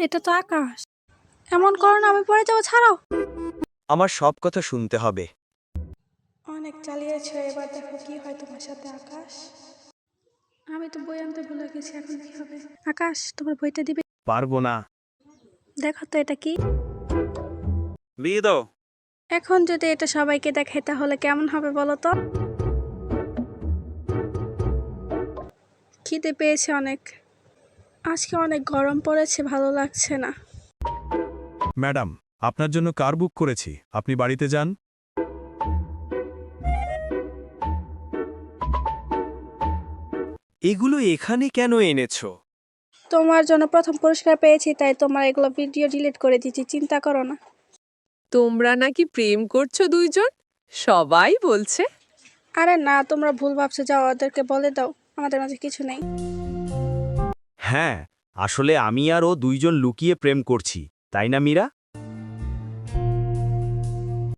এটা তো আকাশ। এমন করো না, আমি পড়ে যাবো, ছাড়ো। আমার সব কথা শুনতে হবে। অনেক চালিয়েছো, এবার দেখো কি হয় তোমার সাথে আকাশ। আমি তো বই আনতে ভুলে গেছি, এখন কি হবে? আকাশ, তোমার বইটা দিবে? পারবো না। দেখো তো এটা কি। দিয়ে দাও। এখন যদি এটা সবাইকে দেখাই তাহলে কেমন হবে বলো তো? খিদে পেয়েছে অনেক, আজকে অনেক গরম পড়েছে, ভালো লাগছে না। ম্যাডাম, আপনার জন্য কার বুক করেছি, আপনি বাড়িতে যান। এগুলো এখানে কেন এনেছো? তোমার জন্য প্রথম পুরস্কার পেয়েছি, তাই তোমার এগুলো ভিডিও ডিলিট করে দিচ্ছি, চিন্তা করো না। তোমরা নাকি প্রেম করছো দুইজন, সবাই বলছে। আরে না, তোমরা ভুল ভাবছো, যাও ওদেরকে বলে দাও আমাদের মাঝে কিছু নেই। হ্যাঁ, আসলে আমি আর ও দুইজন লুকিয়ে প্রেম করছি, তাই না মীরা?